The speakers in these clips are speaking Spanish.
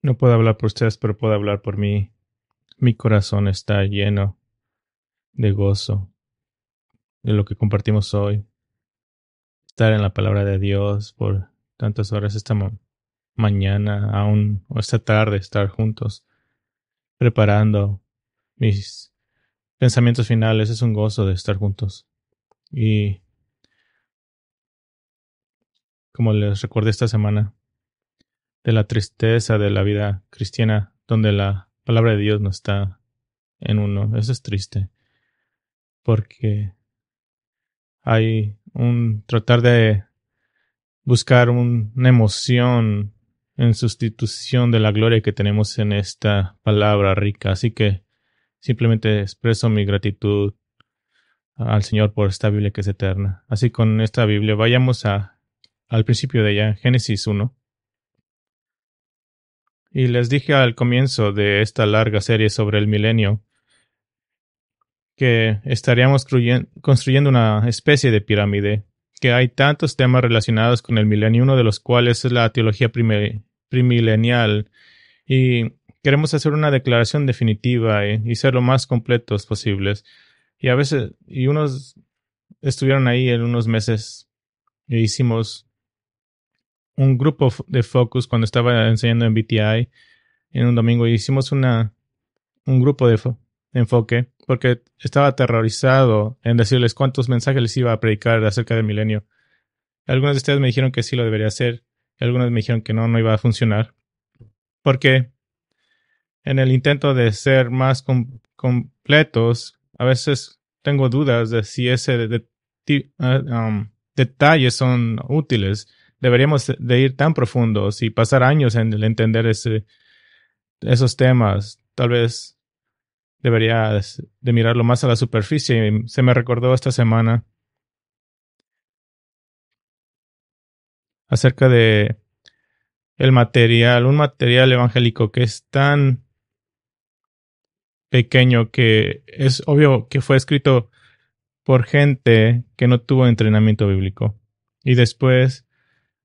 No puedo hablar por ustedes, pero puedo hablar por mí. Mi corazón está lleno de gozo de lo que compartimos hoy. Estar en la palabra de Dios por tantas horas esta mañana, aún o esta tarde, estar juntos, preparando mis pensamientos finales. Es un gozo de estar juntos. Y como les recordé esta semana, de la tristeza de la vida cristiana, donde la palabra de Dios no está en uno. Eso es triste, porque hay un tratar de buscar una emoción en sustitución de la gloria que tenemos en esta palabra rica. Así que simplemente expreso mi gratitud al Señor por esta Biblia que es eterna. Así con esta Biblia, vayamos al principio de ella, Génesis 1. Y les dije al comienzo de esta larga serie sobre el milenio que estaríamos construyendo una especie de pirámide, que hay tantos temas relacionados con el milenio, uno de los cuales es la teología primilenial, y queremos hacer una declaración definitiva y ser lo más completos posibles. Y a veces, y unos estuvieron ahí en unos meses e hicimos un grupo de focus cuando estaba enseñando en BTI en un domingo, y hicimos un grupo de enfoque, porque estaba aterrorizado en decirles cuántos mensajes les iba a predicar acerca del milenio. Algunos de ustedes me dijeron que sí lo debería hacer, y algunos me dijeron que no iba a funcionar, porque en el intento de ser más completos, a veces tengo dudas de si detalles son útiles. Deberíamos de ir tan profundos y pasar años en el entender esos temas. Tal vez debería de mirarlo más a la superficie. Se me recordó esta semana acerca de un material evangélico que es tan pequeño que es obvio que fue escrito por gente que no tuvo entrenamiento bíblico. Y después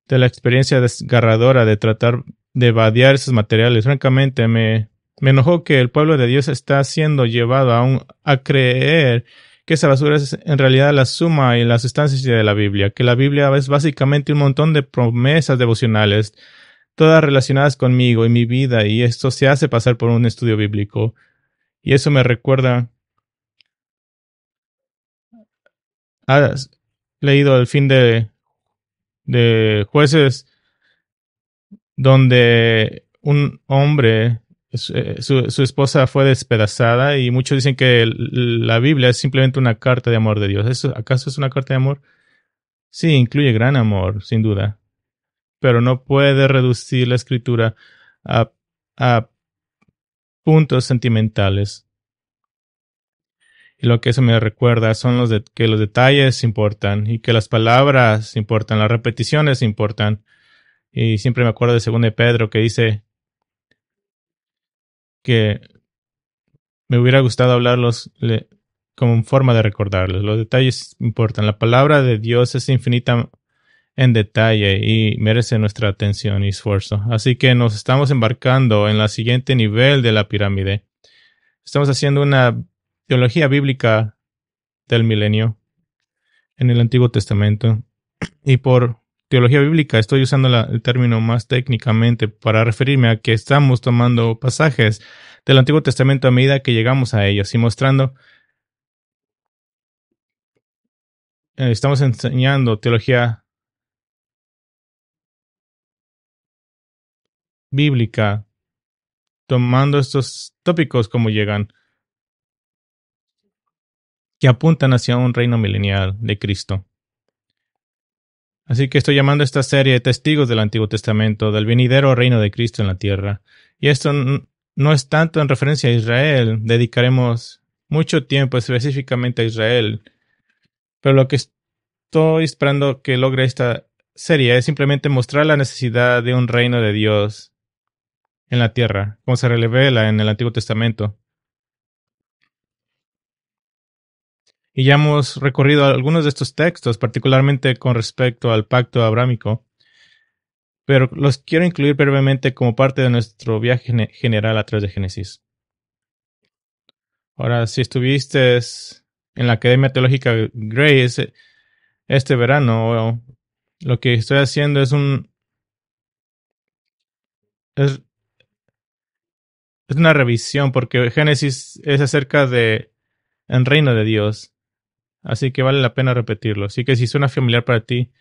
de la experiencia desgarradora de tratar de vadear esos materiales, francamente me enojó que el pueblo de Dios está siendo llevado a creer que esa basura es en realidad la suma y la sustancia de la Biblia, que la Biblia es básicamente un montón de promesas devocionales, todas relacionadas conmigo y mi vida, y esto se hace pasar por un estudio bíblico. Y eso me recuerda, ¿has leído el fin de Jueces, donde un hombre, su esposa fue despedazada, y muchos dicen que la Biblia es simplemente una carta de amor de Dios? ¿Acaso es una carta de amor? Sí, incluye gran amor, sin duda, pero no puede reducir la escritura a, a puntos sentimentales. Y lo que eso me recuerda son que los detalles importan, y que las palabras importan, las repeticiones importan. Y siempre me acuerdo de 2 de Pedro, que dice que me hubiera gustado hablarlos como forma de recordarlos. Los detalles importan. La palabra de Dios es infinita en detalle y merece nuestra atención y esfuerzo. Así que nos estamos embarcando en la siguiente nivel de la pirámide. Estamos haciendo una teología bíblica del milenio en el Antiguo Testamento. Y por teología bíblica estoy usando el término más técnicamente para referirme a que estamos tomando pasajes del Antiguo Testamento a medida que llegamos a ellos y mostrando, estamos enseñando teología bíblica, tomando estos tópicos como llegan, que apuntan hacia un reino milenial de Cristo. Así que estoy llamando a esta serie de testigos del Antiguo Testamento, del venidero reino de Cristo en la tierra. Y esto no es tanto en referencia a Israel, dedicaremos mucho tiempo específicamente a Israel, pero lo que estoy esperando que logre esta serie es simplemente mostrar la necesidad de un reino de Dios en la tierra, como se revela en el Antiguo Testamento. Y ya hemos recorrido algunos de estos textos, particularmente con respecto al pacto abrámico. pero los quiero incluir brevemente como parte de nuestro viaje general a través de Génesis. Ahora, si estuviste en la Academia Teológica Grace este verano, lo que estoy haciendo es, es una revisión, porque Génesis es acerca de el reino de Dios, así que vale la pena repetirlo. Así que si suena familiar para ti,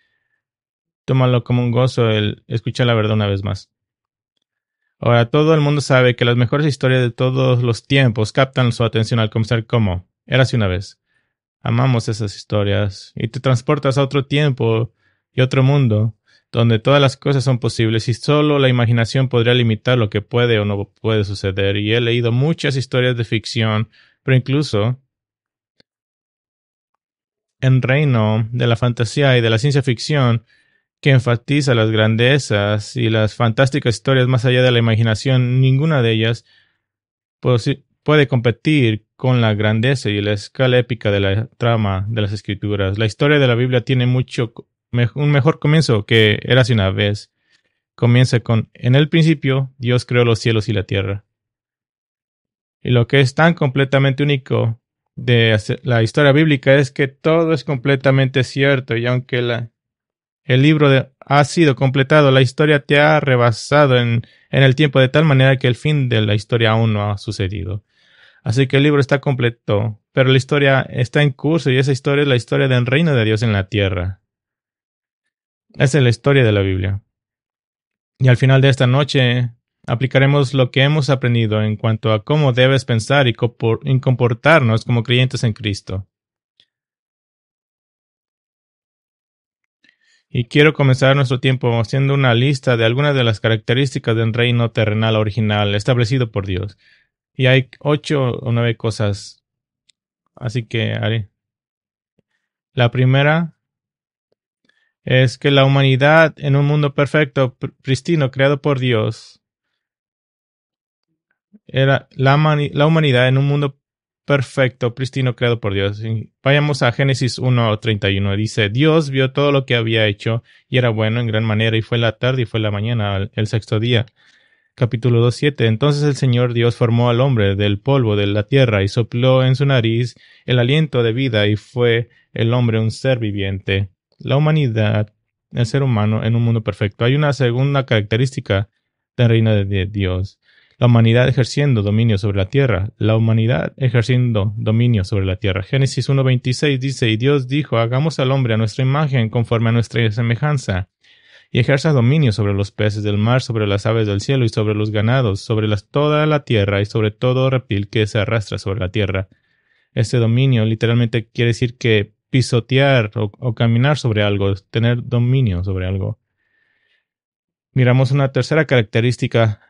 tómalo como un gozo el escuchar la verdad una vez más. Ahora, todo el mundo sabe que las mejores historias de todos los tiempos captan su atención al comenzar como Érase una vez. Amamos esas historias y te transportas a otro tiempo y otro mundo donde todas las cosas son posibles y solo la imaginación podría limitar lo que puede o no puede suceder. Y he leído muchas historias de ficción, pero incluso en reino de la fantasía y de la ciencia ficción que enfatiza las grandezas y las fantásticas historias más allá de la imaginación, ninguna de ellas puede competir con la grandeza y la escala épica de la trama de las escrituras. La historia de la Biblia tiene un mejor comienzo que Érase una vez. Comienza con: en el principio Dios creó los cielos y la tierra. Y lo que es tan completamente único de la historia bíblica es que todo es completamente cierto, y aunque el libro ha sido completado, la historia te ha rebasado en el tiempo de tal manera que el fin de la historia aún no ha sucedido. Así que el libro está completo, pero la historia está en curso, y esa historia es la historia del reino de Dios en la tierra. Esa es la historia de la Biblia. Y al final de esta noche aplicaremos lo que hemos aprendido en cuanto a cómo debes pensar y comportarnos como creyentes en Cristo. Y quiero comenzar nuestro tiempo haciendo una lista de algunas de las características del reino terrenal original establecido por Dios. Y hay 8 o 9 cosas. Así que haré. La primera es que la humanidad en un mundo perfecto, pristino, creado por Dios, era la humanidad en un mundo perfecto, pristino, creado por Dios. Y vayamos a Génesis 1:31. Dice: Dios vio todo lo que había hecho, y era bueno en gran manera, y fue la tarde y fue la mañana, el sexto día. Capítulo 2:7. Entonces el Señor Dios formó al hombre del polvo de la tierra y sopló en su nariz el aliento de vida, y fue el hombre un ser viviente. La humanidad, el ser humano en un mundo perfecto. Hay una segunda característica del reino de Dios: la humanidad ejerciendo dominio sobre la tierra. La humanidad ejerciendo dominio sobre la tierra. Génesis 1:26 dice: Y Dios dijo: hagamos al hombre a nuestra imagen, conforme a nuestra semejanza, y ejerza dominio sobre los peces del mar, sobre las aves del cielo, y sobre los ganados, sobre toda la tierra, y sobre todo reptil que se arrastra sobre la tierra. Este dominio literalmente quiere decir que pisotear o caminar sobre algo, tener dominio sobre algo. Miramos una tercera característica: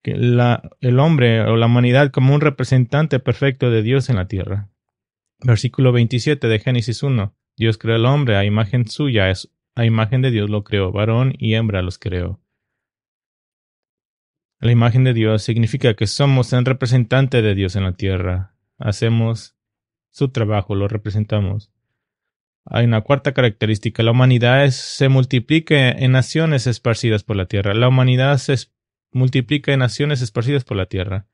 que el hombre o la humanidad como un representante perfecto de Dios en la tierra. Versículo 27 de Génesis 1. Dios creó al hombre a imagen suya, a imagen de Dios lo creó, varón y hembra los creó. La imagen de Dios significa que somos el representante de Dios en la tierra. Hacemos su trabajo, lo representamos. Hay una cuarta característica: la humanidad se multiplica en naciones esparcidas por la tierra. La humanidad se multiplica en naciones esparcidas por la tierra.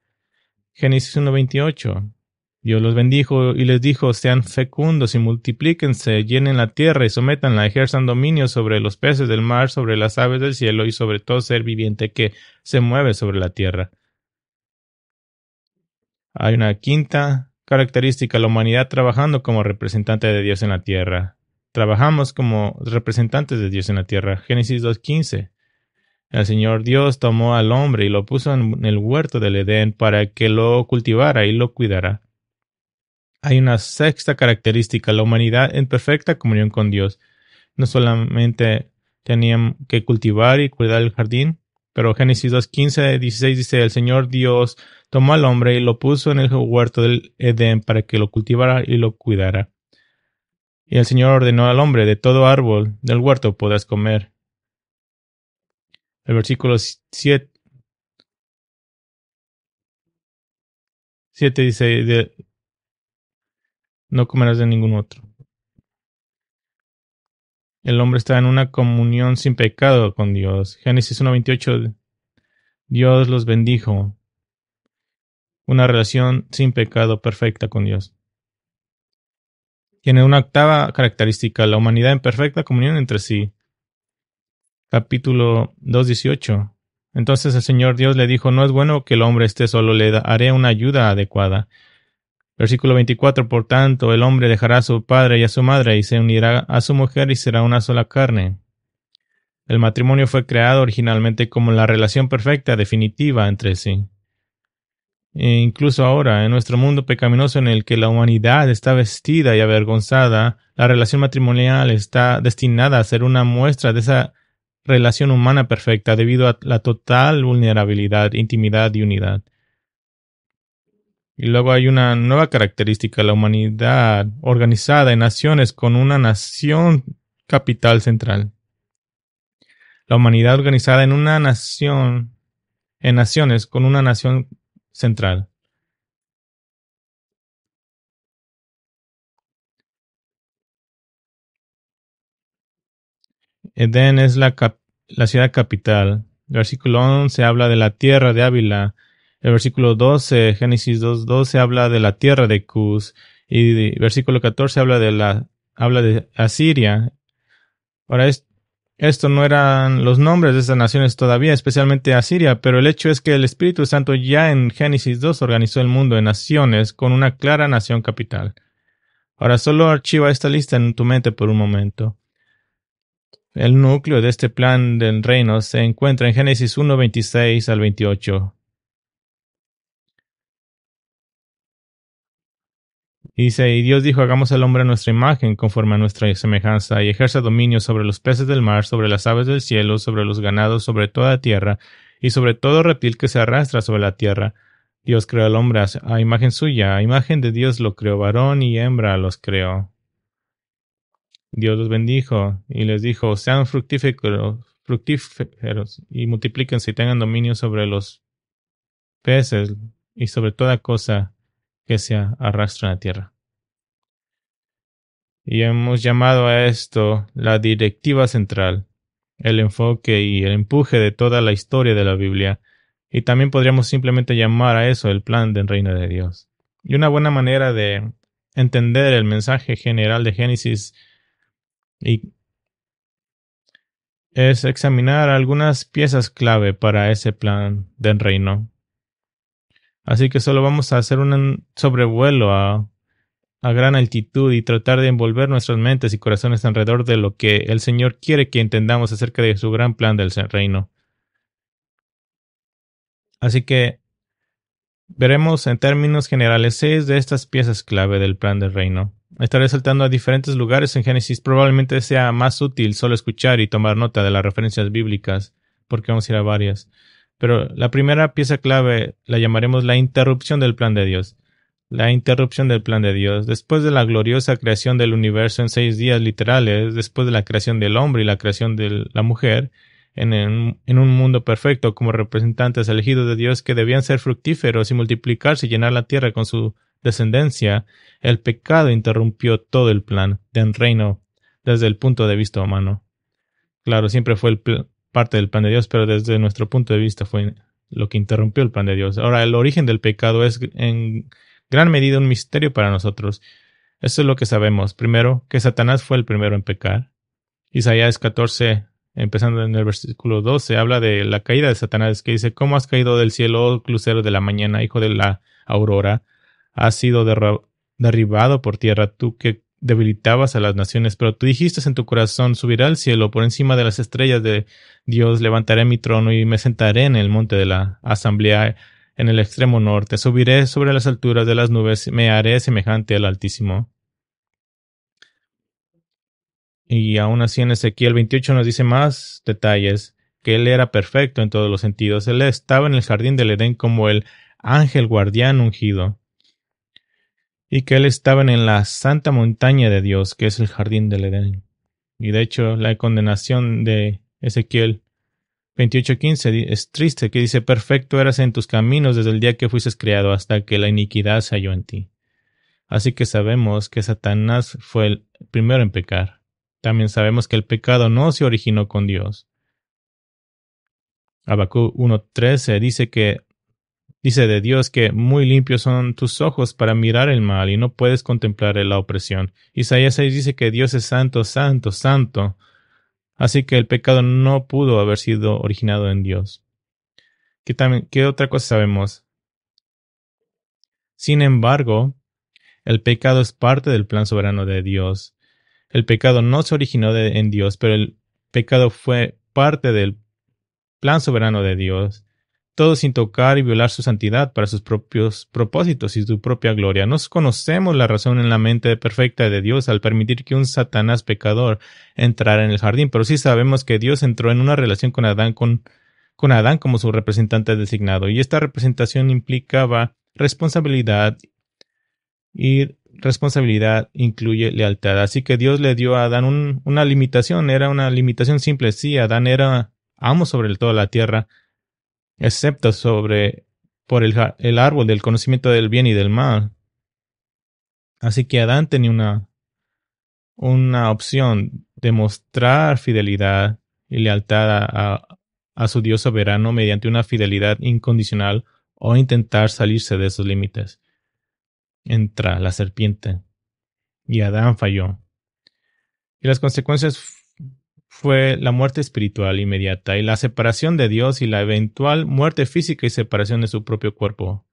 Génesis 1:28. Dios los bendijo y les dijo: sean fecundos y multiplíquense, llenen la tierra y sométanla, ejerzan dominio sobre los peces del mar, sobre las aves del cielo y sobre todo ser viviente que se mueve sobre la tierra. Hay una quinta característica: la humanidad trabajando como representante de Dios en la tierra. Trabajamos como representantes de Dios en la tierra. Génesis 2:15. El Señor Dios tomó al hombre y lo puso en el huerto del Edén para que lo cultivara y lo cuidara. Hay una sexta característica: la humanidad en perfecta comunión con Dios. No solamente tenían que cultivar y cuidar el jardín, pero Génesis 2:15-16 dice: el Señor Dios tomó al hombre y lo puso en el huerto del Edén para que lo cultivara y lo cuidara. Y el Señor ordenó al hombre: de todo árbol del huerto podrás comer. El versículo 7 dice: no comerás de ningún otro. el hombre está en una comunión sin pecado con Dios. Génesis 1:28, Dios los bendijo. Una relación sin pecado perfecta con Dios. Tiene una octava característica, la humanidad en perfecta comunión entre sí. Capítulo 2:18. Entonces el Señor Dios le dijo, no es bueno que el hombre esté solo, le haré una ayuda adecuada. Versículo 24. Por tanto, el hombre dejará a su padre y a su madre y se unirá a su mujer y será una sola carne. El matrimonio fue creado originalmente como la relación perfecta, definitiva entre sí. E incluso ahora, en nuestro mundo pecaminoso en el que la humanidad está vestida y avergonzada, la relación matrimonial está destinada a ser una muestra de esa relación humana perfecta debido a la total vulnerabilidad, intimidad y unidad. Y luego hay una nueva característica, la humanidad organizada en naciones con una nación capital central. La humanidad organizada en naciones con una nación central. Edén es la ciudad capital. El versículo 11 habla de la tierra de Ávila. El versículo 12, Génesis 2:12 habla de la tierra de Cus. Y el versículo 14 habla de Asiria. Ahora, esto no eran los nombres de esas naciones todavía, especialmente Asiria, pero el hecho es que el Espíritu Santo ya en Génesis 2 organizó el mundo en naciones con una clara nación capital. Ahora solo archiva esta lista en tu mente por un momento. El núcleo de este plan del reino se encuentra en Génesis 1:26 al 28. Dice, y Dios dijo, hagamos al hombre a nuestra imagen, conforme a nuestra semejanza, y ejerza dominio sobre los peces del mar, sobre las aves del cielo, sobre los ganados, sobre toda la tierra, y sobre todo reptil que se arrastra sobre la tierra. Dios creó al hombre a imagen suya, a imagen de Dios lo creó, varón y hembra los creó. Dios los bendijo, y les dijo, sean fructíferos y multiplíquense y tengan dominio sobre los peces y sobre toda cosa que se arrastra en la tierra. Y hemos llamado a esto la directiva central, el enfoque y el empuje de toda la historia de la Biblia. Y también podríamos simplemente llamar a eso el plan del reino de Dios. Y una buena manera de entender el mensaje general de Génesis es examinar algunas piezas clave para ese plan del reino. Así que solo vamos a hacer un sobrevuelo a gran altitud y tratar de envolver nuestras mentes y corazones alrededor de lo que el Señor quiere que entendamos acerca de su gran plan del reino. Así que veremos en términos generales 6 de estas piezas clave del plan del reino. Estaré saltando a diferentes lugares en Génesis. Probablemente sea más útil solo escuchar y tomar nota de las referencias bíblicas, porque vamos a ir a varias. Pero la primera pieza clave la llamaremos la interrupción del plan de Dios. La interrupción del plan de Dios. Después de la gloriosa creación del universo en 6 días literales, después de la creación del hombre y la creación de la mujer, en un mundo perfecto como representantes elegidos de Dios que debían ser fructíferos y multiplicarse y llenar la tierra con su descendencia, el pecado interrumpió todo el plan del reino desde el punto de vista humano. Claro, siempre fue parte del plan de Dios, pero desde nuestro punto de vista fue lo que interrumpió el plan de Dios. Ahora, el origen del pecado es en gran medida un misterio para nosotros. Eso es lo que sabemos. Primero, que Satanás fue el primero en pecar. Isaías 14, empezando en el versículo 12, habla de la caída de Satanás, que dice, ¿cómo has caído del cielo, oh lucero de la mañana, hijo de la aurora? Has sido derribado por tierra, tú que debilitabas a las naciones, pero tú dijiste en tu corazón, subiré al cielo, por encima de las estrellas de Dios, levantaré mi trono y me sentaré en el monte de la asamblea en el extremo norte, subiré sobre las alturas de las nubes, me haré semejante al Altísimo. Y aún así en Ezequiel 28 nos dice más detalles, que él era perfecto en todos los sentidos. Él estaba en el jardín del Edén como el ángel guardián ungido. Y que él estaba en la santa montaña de Dios, que es el jardín del Edén. Y de hecho, la condenación de Ezequiel 28:15 es triste, que dice, perfecto eras en tus caminos desde el día que fuiste creado hasta que la iniquidad se halló en ti. Así que sabemos que Satanás fue el primero en pecar. También sabemos que el pecado no se originó con Dios. Habacuc 1:13 dice de Dios que muy limpios son tus ojos para mirar el mal y no puedes contemplar la opresión. Isaías 6 dice que Dios es santo, santo, santo. Así que el pecado no pudo haber sido originado en Dios. ¿Qué otra cosa sabemos? Sin embargo, el pecado es parte del plan soberano de Dios. El pecado no se originó en Dios, pero el pecado fue parte del plan soberano de Dios, todo sin tocar y violar su santidad para sus propios propósitos y su propia gloria. Nos conocemos la razón en la mente perfecta de Dios al permitir que un Satanás pecador entrara en el jardín, pero sí sabemos que Dios entró en una relación con Adán, con Adán como su representante designado, y esta representación implicaba responsabilidad, y responsabilidad incluye lealtad. Así que Dios le dio a Adán una limitación, era una limitación simple. Sí, Adán era amo sobre toda la tierra, excepto por el árbol del conocimiento del bien y del mal. Así que Adán tenía una opción de mostrar fidelidad y lealtad a su Dios soberano mediante una fidelidad incondicional o intentar salirse de esos límites. Entra la serpiente y Adán falló. Y las consecuencias fue la muerte espiritual inmediata y la separación de Dios y la eventual muerte física y separación de su propio cuerpo.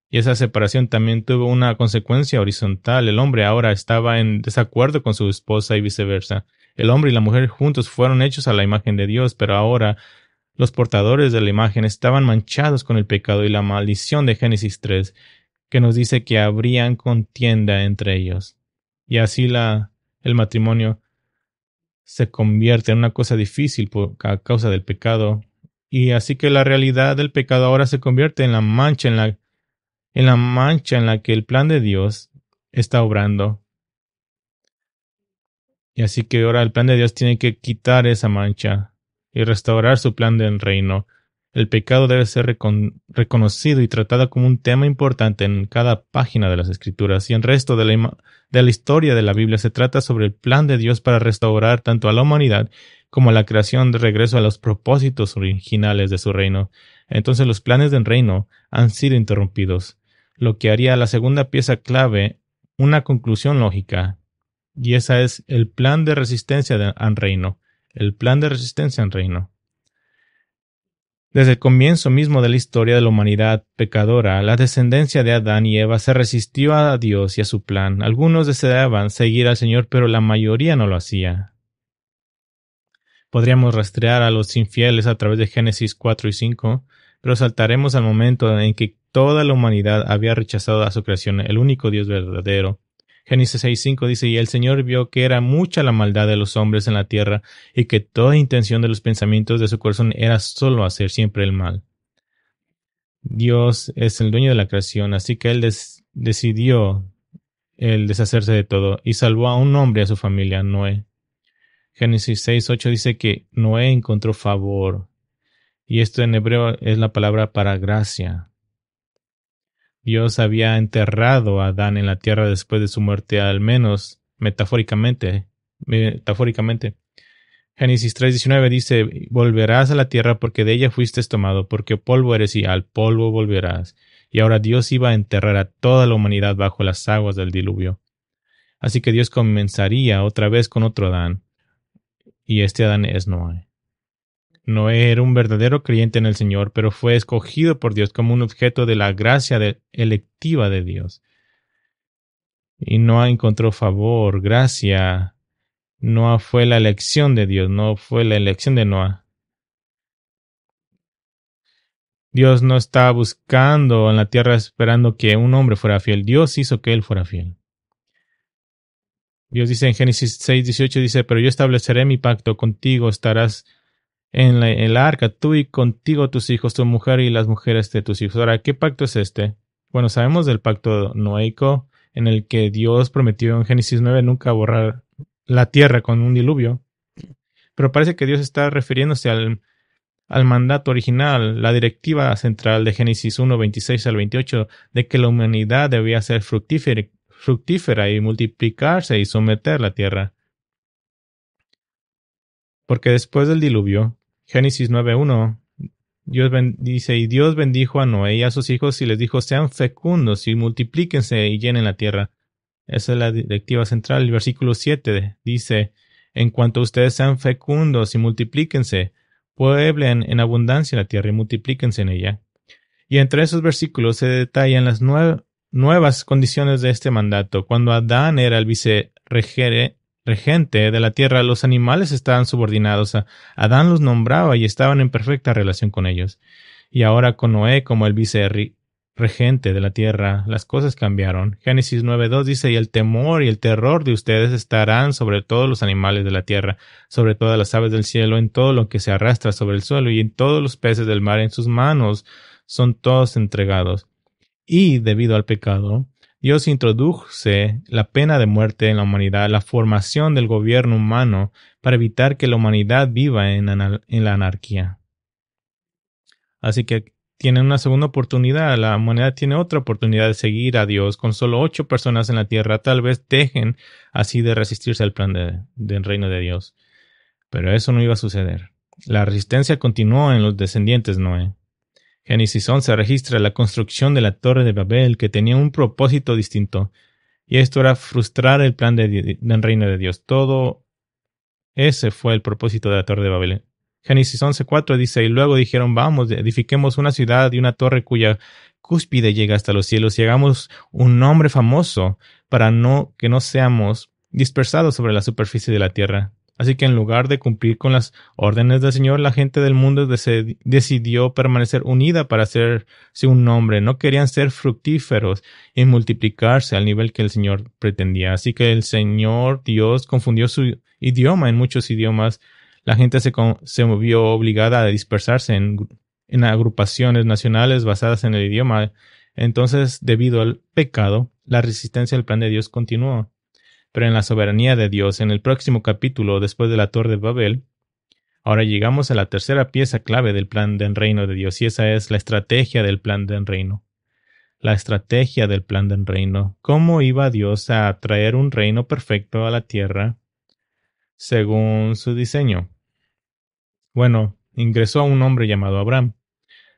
Y esa separación también tuvo una consecuencia horizontal. El hombre ahora estaba en desacuerdo con su esposa y viceversa. El hombre y la mujer juntos fueron hechos a la imagen de Dios, pero ahora los portadores de la imagen estaban manchados con el pecado y la maldición de Génesis 3, que nos dice que habrían contienda entre ellos. Y así el matrimonio se convierte en una cosa difícil a causa del pecado. Y así que la realidad del pecado ahora se convierte en la mancha en la que el plan de Dios está obrando. Y así que ahora el plan de Dios tiene que quitar esa mancha y restaurar su plan del reino. El pecado debe ser reconocido y tratado como un tema importante en cada página de las Escrituras, y el resto de la historia de la Biblia se trata sobre el plan de Dios para restaurar tanto a la humanidad como a la creación de regreso a los propósitos originales de su reino. Entonces los planes del reino han sido interrumpidos, lo que haría la segunda pieza clave una conclusión lógica, y esa es el plan de resistencia al reino. El plan de resistencia al reino. Desde el comienzo mismo de la historia de la humanidad pecadora, la descendencia de Adán y Eva se resistió a Dios y a su plan. Algunos deseaban seguir al Señor, pero la mayoría no lo hacía. Podríamos rastrear a los infieles a través de Génesis 4 y 5, pero saltaremos al momento en que toda la humanidad había rechazado a su creación, el único Dios verdadero. Génesis 6:5 dice: y el Señor vio que era mucha la maldad de los hombres en la tierra, y que toda intención de los pensamientos de su corazón era solo hacer siempre el mal. Dios es el dueño de la creación, así que Él decidió el deshacerse de todo, y salvó a un hombre y a su familia, Noé. Génesis 6:8 dice que Noé encontró favor, y esto en hebreo es la palabra para gracia. Dios había enterrado a Adán en la tierra después de su muerte, al menos metafóricamente. Génesis 3:19 dice: volverás a la tierra porque de ella fuiste tomado, porque polvo eres y al polvo volverás. Y ahora Dios iba a enterrar a toda la humanidad bajo las aguas del diluvio. Así que Dios comenzaría otra vez con otro Adán, y este Adán es Noé. Noé era un verdadero creyente en el Señor, pero fue escogido por Dios como un objeto de la gracia electiva de Dios. Y Noé encontró favor, gracia. Noé fue la elección de Dios, no fue la elección de Noé. Dios no estaba buscando en la tierra esperando que un hombre fuera fiel. Dios hizo que él fuera fiel. Dios dice en Génesis 6:18, dice: pero yo estableceré mi pacto contigo, estarás en el arca, tú y contigo tus hijos, tu mujer y las mujeres de tus hijos. Ahora, ¿qué pacto es este? Bueno, sabemos del pacto noéico, en el que Dios prometió en Génesis 9 nunca borrar la tierra con un diluvio. Pero parece que Dios está refiriéndose al mandato original, la directiva central de Génesis 1:26 al 28, de que la humanidad debía ser fructífera y multiplicarse y someter la tierra. Porque después del diluvio, Génesis 9:1, dice, y Dios bendijo a Noé y a sus hijos y les dijo, sean fecundos y multiplíquense y llenen la tierra. Esa es la directiva central. El versículo 7 dice, en cuanto ustedes sean fecundos y multiplíquense, pueblen en abundancia la tierra y multiplíquense en ella. Y entre esos versículos se detallan las nuevas condiciones de este mandato. Cuando Adán era el regente de la tierra, los animales estaban subordinados a Adán, los nombraba y estaban en perfecta relación con ellos. Y ahora con Noé como el vicerregente de la tierra, las cosas cambiaron. Génesis 9:2 dice, y el temor y el terror de ustedes estarán sobre todos los animales de la tierra, sobre todas las aves del cielo, en todo lo que se arrastra sobre el suelo y en todos los peces del mar. En sus manos son todos entregados. Y debido al pecado, Dios introduje la pena de muerte en la humanidad, la formación del gobierno humano para evitar que la humanidad viva en la anarquía. Así que tienen una segunda oportunidad. La humanidad tiene otra oportunidad de seguir a Dios. Con solo 8 personas en la tierra, tal vez dejen así de resistirse al plan del reino de Dios. Pero eso no iba a suceder. La resistencia continuó en los descendientes de Noé. Génesis 11 registra la construcción de la Torre de Babel, que tenía un propósito distinto, y esto era frustrar el plan del reino de Dios. Todo ese fue el propósito de la Torre de Babel. Génesis 11:4 dice, y luego dijeron, vamos, edifiquemos una ciudad y una torre cuya cúspide llega hasta los cielos, y hagamos un nombre famoso para que no seamos dispersados sobre la superficie de la tierra. Así que en lugar de cumplir con las órdenes del Señor, la gente del mundo decidió permanecer unida para hacerse un nombre. No querían ser fructíferos y multiplicarse al nivel que el Señor pretendía. Así que el Señor Dios confundió su idioma en muchos idiomas. La gente se vio obligada a dispersarse en agrupaciones nacionales basadas en el idioma. Entonces, debido al pecado, la resistencia al plan de Dios continuó. Pero en la soberanía de Dios, en el próximo capítulo, después de la Torre de Babel, ahora llegamos a la tercera pieza clave del plan del reino de Dios, y esa es la estrategia del plan del reino. La estrategia del plan del reino. ¿Cómo iba Dios a traer un reino perfecto a la tierra según su diseño? Bueno, ingresó un hombre llamado Abraham.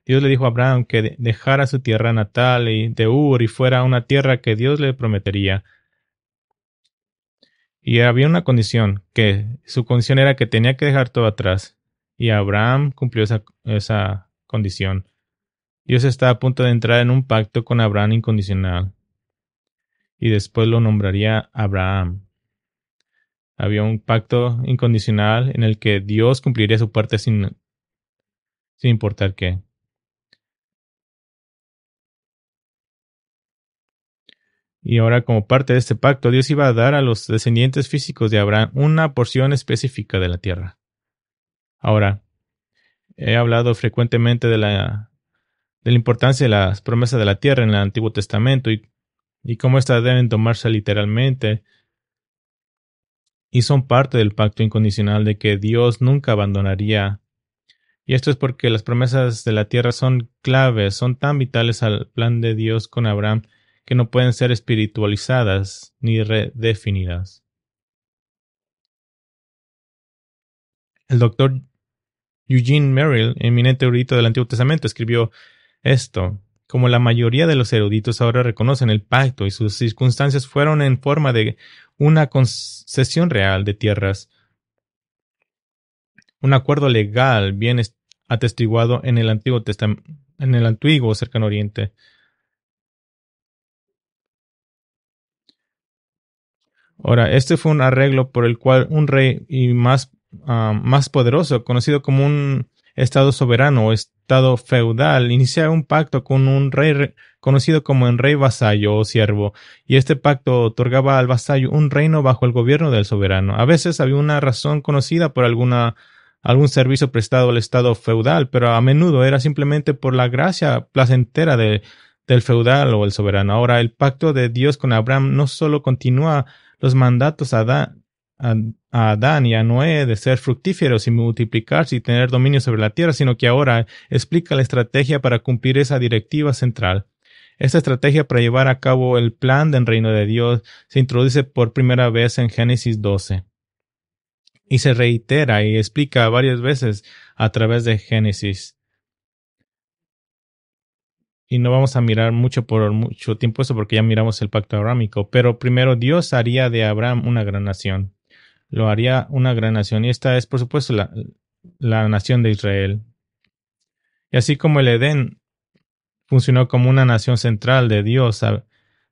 Dios le dijo a Abraham que dejara su tierra natal y de Ur y fuera a una tierra que Dios le prometería. Y había una condición, que su condición era que tenía que dejar todo atrás. Y Abraham cumplió esa condición. Dios está a punto de entrar en un pacto con Abraham incondicional. Y después lo nombraría Abraham. Había un pacto incondicional en el que Dios cumpliría su parte sin importar qué. Y ahora, como parte de este pacto, Dios iba a dar a los descendientes físicos de Abraham una porción específica de la tierra. Ahora, he hablado frecuentemente de la importancia de las promesas de la tierra en el Antiguo Testamento y cómo éstas deben tomarse literalmente. Y son parte del pacto incondicional de que Dios nunca abandonaría. Y esto es porque las promesas de la tierra son claves, son tan vitales al plan de Dios con Abraham que no pueden ser espiritualizadas ni redefinidas. El doctor Eugene Merrill, eminente erudito del Antiguo Testamento, escribió esto: como la mayoría de los eruditos ahora reconocen el pacto y sus circunstancias fueron en forma de una concesión real de tierras, un acuerdo legal bien atestiguado en el antiguo Cercano Oriente. Ahora, este fue un arreglo por el cual un rey más poderoso, conocido como un estado soberano o estado feudal, iniciaba un pacto con un rey conocido como el rey vasallo o siervo, y este pacto otorgaba al vasallo un reino bajo el gobierno del soberano. A veces había una razón conocida por algún servicio prestado al estado feudal, pero a menudo era simplemente por la gracia placentera del feudal o el soberano. Ahora, el pacto de Dios con Abraham no solo continúa los mandatos a Adán y a Noé de ser fructíferos y multiplicarse y tener dominio sobre la tierra, sino que ahora explica la estrategia para cumplir esa directiva central. Esta estrategia para llevar a cabo el plan del reino de Dios se introduce por primera vez en Génesis 12. y se reitera y explica varias veces a través de Génesis. Y no vamos a mirar mucho por mucho tiempo eso porque ya miramos el pacto abrámico. Pero primero Dios haría de Abraham una gran nación. Lo haría una gran nación. Y esta es, por supuesto, la nación de Israel. Y así como el Edén funcionó como una nación central de Dios,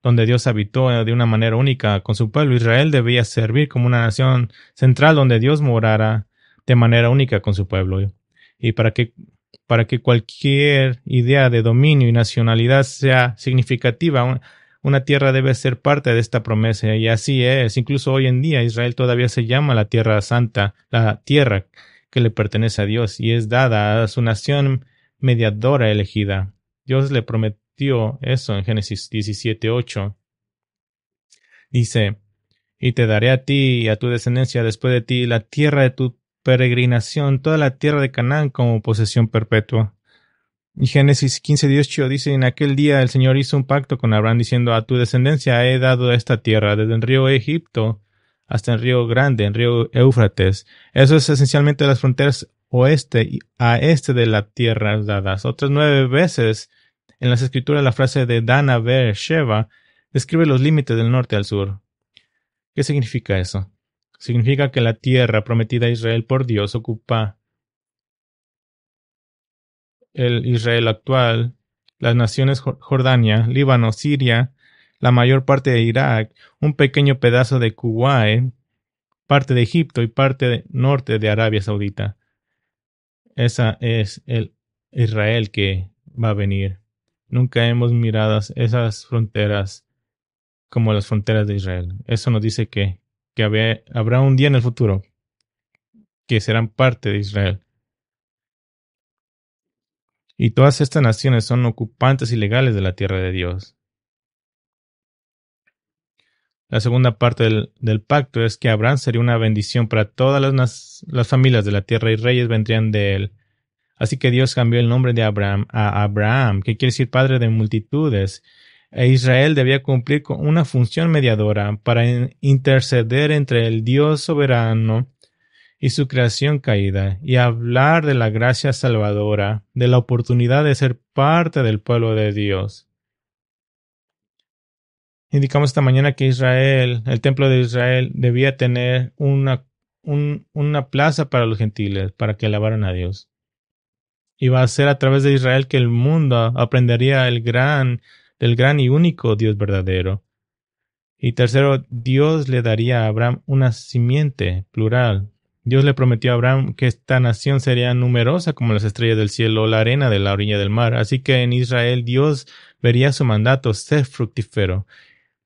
donde Dios habitó de una manera única con su pueblo, Israel debía servir como una nación central donde Dios morara de manera única con su pueblo. Y para que cualquier idea de dominio y nacionalidad sea significativa, una tierra debe ser parte de esta promesa. Y así es. Incluso hoy en día Israel todavía se llama la Tierra Santa, la tierra que le pertenece a Dios y es dada a su nación mediadora elegida. Dios le prometió eso en Génesis 17:8. Dice, y te daré a ti y a tu descendencia después de ti la tierra de tu peregrinación, toda la tierra de Canaán como posesión perpetua. Y Génesis 15:18 dice, en aquel día el Señor hizo un pacto con Abraham diciendo, a tu descendencia he dado esta tierra, desde el río Egipto hasta el río Grande, el río Éufrates. Eso es esencialmente las fronteras oeste y a este de la tierra dadas. Otras 9 veces en las escrituras la frase de Dan a Beer Sheva describe los límites del norte al sur. ¿Qué significa eso? Significa que la tierra prometida a Israel por Dios ocupa el Israel actual, las naciones Jordania, Líbano, Siria, la mayor parte de Irak, un pequeño pedazo de Kuwait, parte de Egipto y parte norte de Arabia Saudita. Esa es el Israel que va a venir. Nunca hemos mirado esas fronteras como las fronteras de Israel. Eso nos dice que habrá un día en el futuro que serán parte de Israel. Y todas estas naciones son ocupantes ilegales de la tierra de Dios. La segunda parte del pacto es que Abraham sería una bendición para todas las familias de la tierra y reyes vendrían de él. Así que Dios cambió el nombre de Abraham a Abraham, que quiere decir padre de multitudes. E Israel debía cumplir con una función mediadora para interceder entre el Dios soberano y su creación caída, y hablar de la gracia salvadora, de la oportunidad de ser parte del pueblo de Dios. Indicamos esta mañana que Israel, el templo de Israel, debía tener una plaza para los gentiles, para que alabaran a Dios. Y va a ser a través de Israel que el mundo aprendería del gran y único Dios verdadero. Y tercero, Dios le daría a Abraham una simiente plural. Dios le prometió a Abraham que esta nación sería numerosa como las estrellas del cielo o la arena de la orilla del mar. Así que en Israel Dios vería su mandato ser fructífero,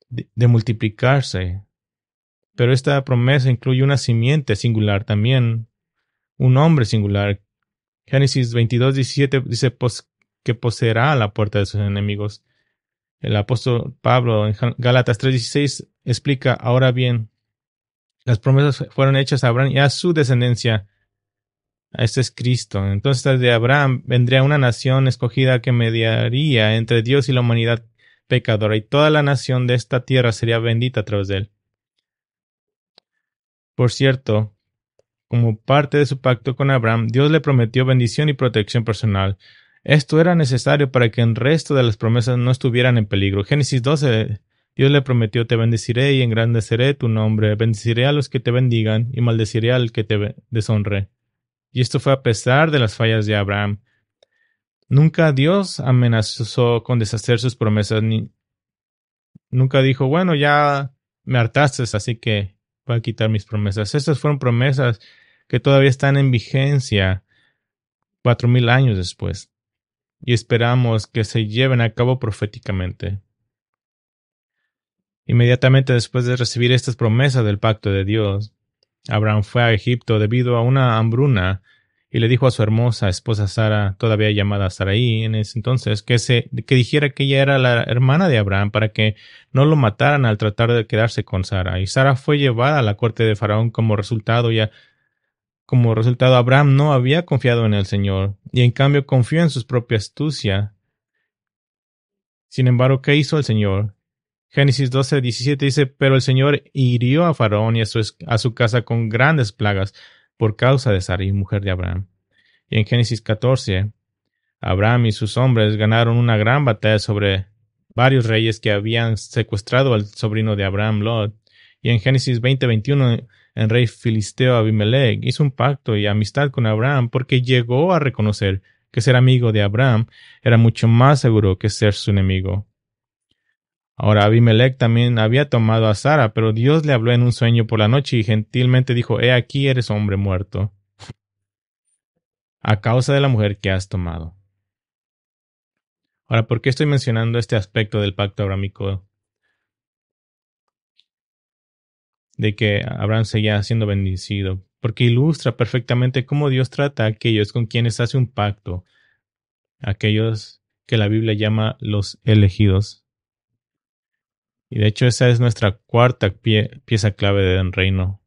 de multiplicarse. Pero esta promesa incluye una simiente singular también, un hombre singular. Génesis 22:17 dice que poseerá la puerta de sus enemigos. El apóstol Pablo en Gálatas 3:16 explica, ahora bien, las promesas fueron hechas a Abraham y a su descendencia. Este es Cristo. Entonces de Abraham vendría una nación escogida que mediaría entre Dios y la humanidad pecadora, y toda la nación de esta tierra sería bendita a través de él. Por cierto, como parte de su pacto con Abraham, Dios le prometió bendición y protección personal. Esto era necesario para que el resto de las promesas no estuvieran en peligro. Génesis 12, Dios le prometió, te bendeciré y engrandeceré tu nombre, bendeciré a los que te bendigan y maldeciré al que te deshonre. Y esto fue a pesar de las fallas de Abraham. Nunca Dios amenazó con deshacer sus promesas, nunca dijo, bueno, ya me hartaste, así que voy a quitar mis promesas. Estas fueron promesas que todavía están en vigencia 4,000 años después, y esperamos que se lleven a cabo proféticamente. Inmediatamente después de recibir estas promesas del pacto de Dios, Abraham fue a Egipto debido a una hambruna y le dijo a su hermosa esposa Sara, todavía llamada Sarai en ese entonces, que dijera que ella era la hermana de Abraham para que no lo mataran al tratar de quedarse con Sara. Y Sara fue llevada a la corte de Faraón como resultado. Abraham no había confiado en el Señor y en cambio confió en su propia astucia. Sin embargo, ¿qué hizo el Señor? Génesis 12:17 dice, pero el Señor hirió a Faraón y a su casa con grandes plagas por causa de Sarai, mujer de Abraham. Y en Génesis 14, Abraham y sus hombres ganaron una gran batalla sobre varios reyes que habían secuestrado al sobrino de Abraham, Lot. Y en Génesis 20:21, el rey filisteo Abimelech hizo un pacto y amistad con Abraham porque llegó a reconocer que ser amigo de Abraham era mucho más seguro que ser su enemigo. Ahora Abimelech también había tomado a Sara, pero Dios le habló en un sueño por la noche y gentilmente dijo, he aquí eres hombre muerto, a causa de la mujer que has tomado. Ahora, ¿por qué estoy mencionando este aspecto del pacto abrámico? De que Abraham seguía siendo bendecido. Porque ilustra perfectamente cómo Dios trata a aquellos con quienes hace un pacto. Aquellos que la Biblia llama los elegidos. Y de hecho esa es nuestra cuarta pieza clave del reino.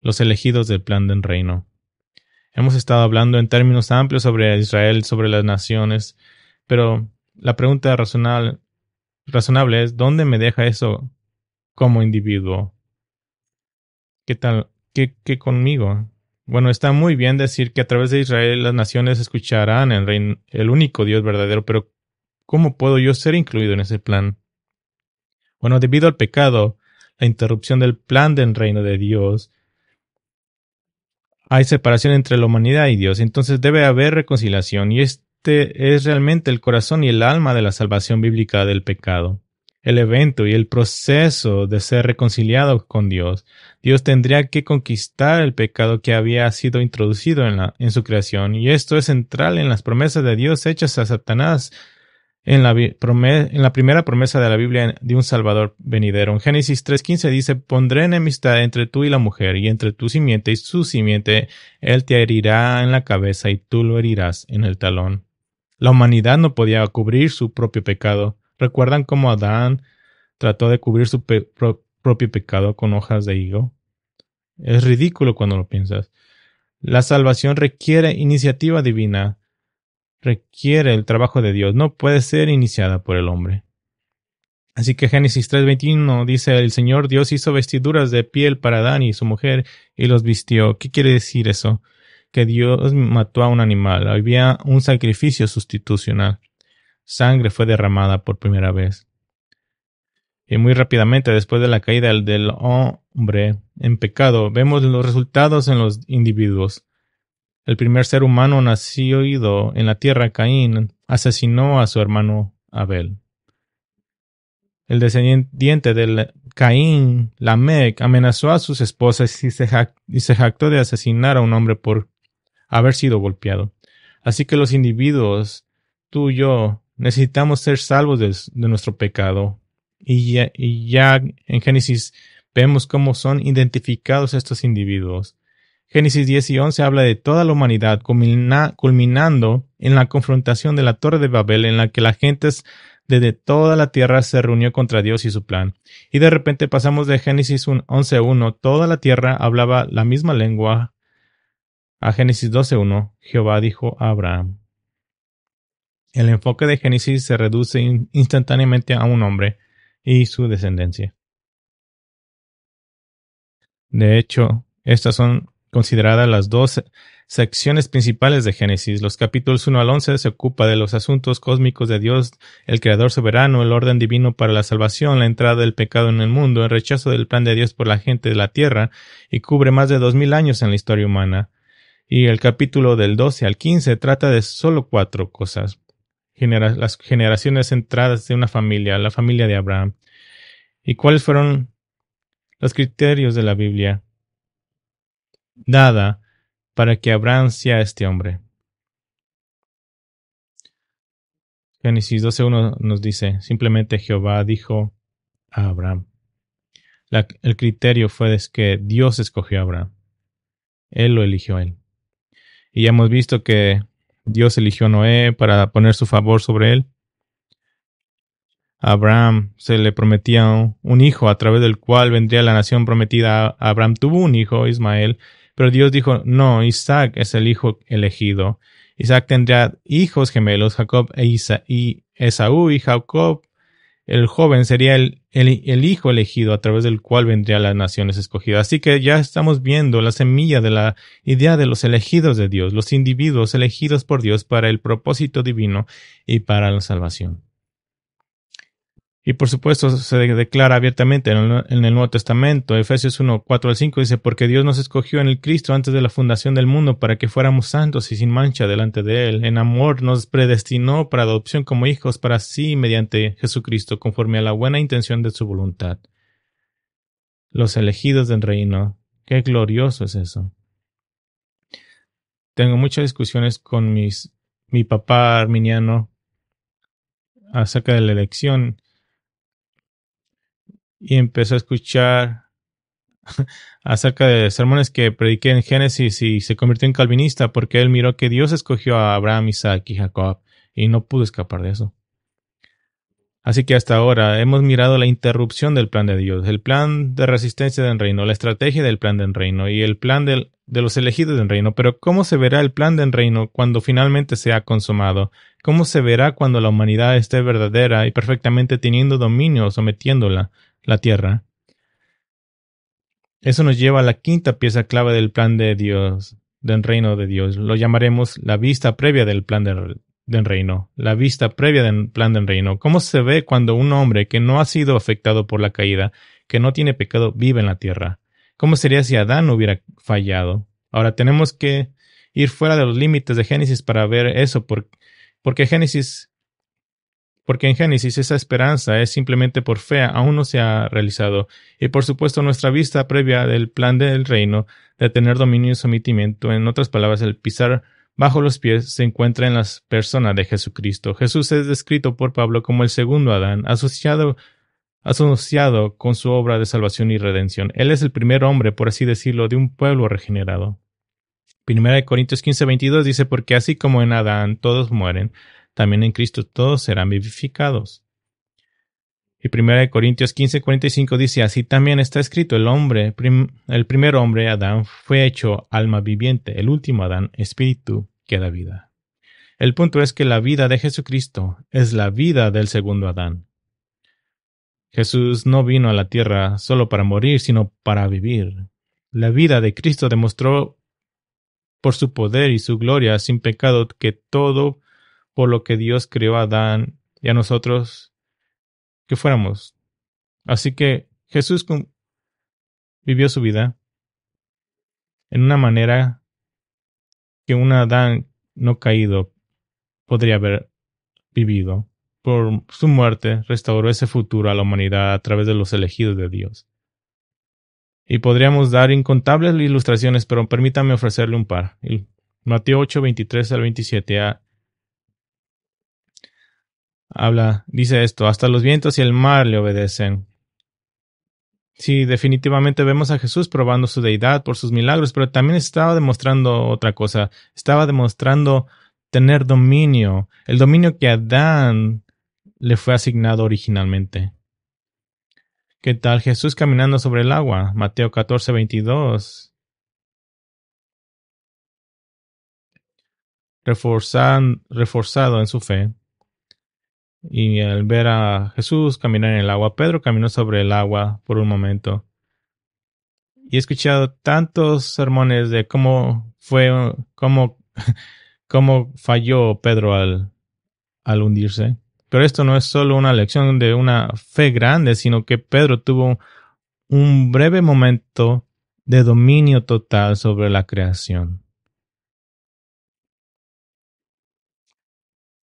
Los elegidos del plan del reino. Hemos estado hablando en términos amplios sobre Israel, sobre las naciones, pero la pregunta razonable es, ¿dónde me deja eso como individuo? ¿Qué tal? ¿Qué conmigo? Bueno, está muy bien decir que a través de Israel las naciones escucharán el único Dios verdadero, pero ¿cómo puedo yo ser incluido en ese plan? Bueno, debido al pecado, la interrupción del plan del reino de Dios, hay separación entre la humanidad y Dios, entonces debe haber reconciliación, y este es realmente el corazón y el alma de la salvación bíblica del pecado. El evento y el proceso de ser reconciliado con Dios. Dios tendría que conquistar el pecado que había sido introducido en su creación, y esto es central en las promesas de Dios hechas a Satanás en la primera promesa de la Biblia de un Salvador venidero. En Génesis 3:15 dice, pondré enemistad entre tú y la mujer, y entre tu simiente y su simiente, él te herirá en la cabeza y tú lo herirás en el talón. La humanidad no podía cubrir su propio pecado. ¿Recuerdan cómo Adán trató de cubrir su propio pecado con hojas de higo? Es ridículo cuando lo piensas. La salvación requiere iniciativa divina. Requiere el trabajo de Dios, no puede ser iniciada por el hombre. Así que Génesis 3:21 dice, el Señor Dios hizo vestiduras de piel para Adán y su mujer y los vistió. ¿Qué quiere decir eso? Que Dios mató a un animal, había un sacrificio sustitucional. Sangre fue derramada por primera vez. Y muy rápidamente, después de la caída del hombre en pecado, vemos los resultados en los individuos. El primer ser humano nacido en la tierra, Caín, asesinó a su hermano Abel. El descendiente de Caín, Lamec, amenazó a sus esposas y se jactó de asesinar a un hombre por haber sido golpeado. Así que los individuos, tú y yo, necesitamos ser salvos de nuestro pecado. Y ya en Génesis vemos cómo son identificados estos individuos. Génesis 10 y 11 habla de toda la humanidad, culminando en la confrontación de la Torre de Babel, en la que la gente desde toda la tierra se reunió contra Dios y su plan. Y de repente pasamos de Génesis 11:1, toda la tierra hablaba la misma lengua, a Génesis 12:1, Jehová dijo a Abraham. El enfoque de Génesis se reduce instantáneamente a un hombre y su descendencia. De hecho, estas son consideradas las dos secciones principales de Génesis. Los capítulos 1 al 11 se ocupa de los asuntos cósmicos de Dios, el Creador soberano, el orden divino para la salvación, la entrada del pecado en el mundo, el rechazo del plan de Dios por la gente de la tierra, y cubre más de 2000 años en la historia humana. Y el capítulo del 12 al 15 trata de solo 4 cosas. Las generaciones centradas de una familia, la familia de Abraham. ¿Y cuáles fueron los criterios de la Biblia dada para que Abraham sea este hombre? Génesis 12:1 nos dice, simplemente Jehová dijo a Abraham. El criterio fue que Dios escogió a Abraham. Él lo eligió a él. Y ya hemos visto que Dios eligió a Noé para poner su favor sobre él. A Abraham se le prometía un hijo a través del cual vendría la nación prometida. Abraham tuvo un hijo, Ismael, pero Dios dijo, no, Isaac es el hijo elegido. Isaac tendría hijos gemelos, Jacob y Esaú, y Jacob el joven sería el hijo elegido a través del cual vendrían las naciones escogidas. Así que ya estamos viendo la semilla de la idea de los elegidos de Dios, los individuos elegidos por Dios para el propósito divino y para la salvación. Y por supuesto se declara abiertamente en el Nuevo Testamento. Efesios 1, 4 al 5 dice: porque Dios nos escogió en el Cristo antes de la fundación del mundo para que fuéramos santos y sin mancha delante de Él. En amor nos predestinó para adopción como hijos para sí mediante Jesucristo, conforme a la buena intención de su voluntad. Los elegidos del reino. Qué glorioso es eso. Tengo muchas discusiones con mi papá arminiano acerca de la elección y empezó a escuchar acerca de sermones que prediqué en Génesis y se convirtió en calvinista porque él miró que Dios escogió a Abraham, Isaac y Jacob y no pudo escapar de eso. Así que hasta ahora hemos mirado la interrupción del plan de Dios, el plan de resistencia del reino, la estrategia del plan del reino y el plan de los elegidos del reino. Pero ¿cómo se verá el plan del reino cuando finalmente sea consumado? ¿Cómo se verá cuando la humanidad esté verdadera y perfectamente teniendo dominio, sometiéndola, la tierra? Eso nos lleva a la quinta pieza clave del plan de Dios, del reino de Dios. Lo llamaremos la vista previa del plan del reino. La vista previa del plan del reino. ¿Cómo se ve cuando un hombre que no ha sido afectado por la caída, que no tiene pecado, vive en la tierra? ¿Cómo sería si Adán hubiera fallado? Ahora tenemos que ir fuera de los límites de Génesis para ver eso, porque en Génesis esa esperanza es simplemente por fe, aún no se ha realizado. Y por supuesto nuestra vista previa del plan del reino, de tener dominio y sometimiento, en otras palabras, el pisar bajo los pies, se encuentra en la persona de Jesucristo. Jesús es descrito por Pablo como el segundo Adán, asociado con su obra de salvación y redención. Él es el primer hombre, por así decirlo, de un pueblo regenerado. 1 Corintios 15:22 dice: porque así como en Adán todos mueren, también en Cristo todos serán vivificados. Y 1 Corintios 15:45 dice: así también está escrito, el primer hombre, Adán, fue hecho alma viviente, el último Adán, espíritu que da vida. El punto es que la vida de Jesucristo es la vida del segundo Adán. Jesús no vino a la tierra solo para morir, sino para vivir. La vida de Cristo demostró por su poder y su gloria sin pecado que todo por lo que Dios creó a Adán y a nosotros que fuéramos. Así que Jesús vivió su vida en una manera que un Adán no caído podría haber vivido. Por su muerte restauró ese futuro a la humanidad a través de los elegidos de Dios. Y podríamos dar incontables ilustraciones, pero permítame ofrecerle un par. Mateo 8:23 al 27 dice esto: hasta los vientos y el mar le obedecen. Sí, definitivamente vemos a Jesús probando su deidad por sus milagros, pero también estaba demostrando otra cosa. Estaba demostrando tener dominio, el dominio que a Adán le fue asignado originalmente. ¿Qué tal Jesús caminando sobre el agua? Mateo 14:22. Reforzado en su fe. Y al ver a Jesús caminar en el agua, Pedro caminó sobre el agua por un momento. Y he escuchado tantos sermones de cómo falló Pedro al hundirse. Pero esto no es solo una lección de una fe grande, sino que Pedro tuvo un breve momento de dominio total sobre la creación.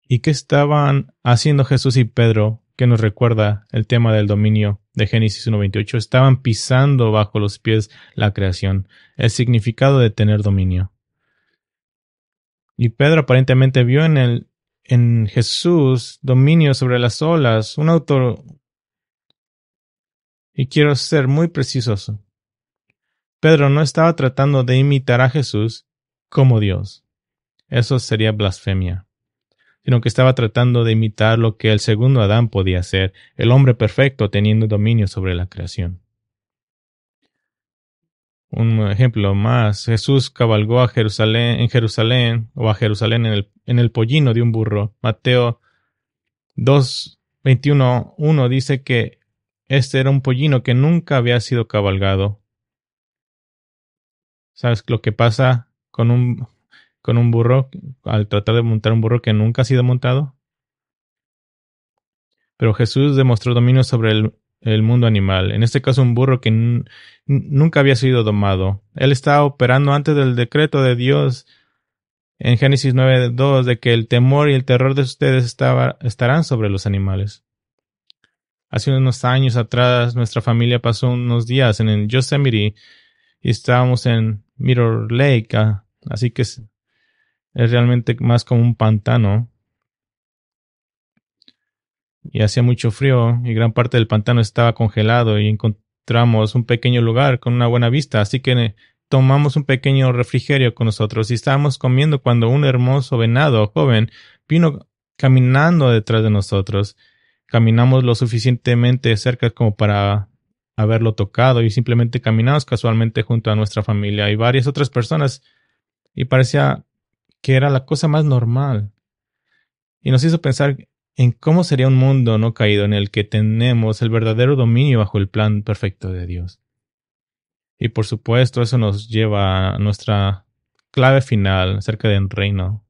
¿Y qué estaban haciendo Jesús y Pedro, que nos recuerda el tema del dominio de Génesis 1:28? Estaban pisando bajo los pies la creación, el significado de tener dominio. Y Pedro aparentemente vio en Jesús dominio sobre las olas, un autor. Y quiero ser muy preciso. Pedro no estaba tratando de imitar a Jesús como Dios. Eso sería blasfemia. Sino que estaba tratando de imitar lo que el segundo Adán podía hacer, el hombre perfecto teniendo dominio sobre la creación. Un ejemplo más: Jesús cabalgó a Jerusalén en el pollino de un burro. Mateo 2, 21:1 dice que este era un pollino que nunca había sido cabalgado. ¿Sabes lo que pasa con un burro al tratar de montar un burro que nunca ha sido montado? Pero Jesús demostró dominio sobre el mundo animal. En este caso, un burro que nunca había sido domado. Él estaba operando antes del decreto de Dios en Génesis 9:2 de que el temor y el terror de ustedes estarán sobre los animales. Hace unos años atrás, nuestra familia pasó unos días en el Yosemite y estábamos en Mirror Lake, así que es realmente más como un pantano. Y hacía mucho frío y gran parte del pantano estaba congelado y encontramos un pequeño lugar con una buena vista, así que tomamos un pequeño refrigerio con nosotros y estábamos comiendo cuando un hermoso venado joven vino caminando detrás de nosotros. Caminamos lo suficientemente cerca como para haberlo tocado y simplemente caminamos casualmente junto a nuestra familia y varias otras personas y parecía que era la cosa más normal. Y nos hizo pensar en cómo sería un mundo no caído en el que tenemos el verdadero dominio bajo el plan perfecto de Dios. Y por supuesto, eso nos lleva a nuestra clave final acerca del reino.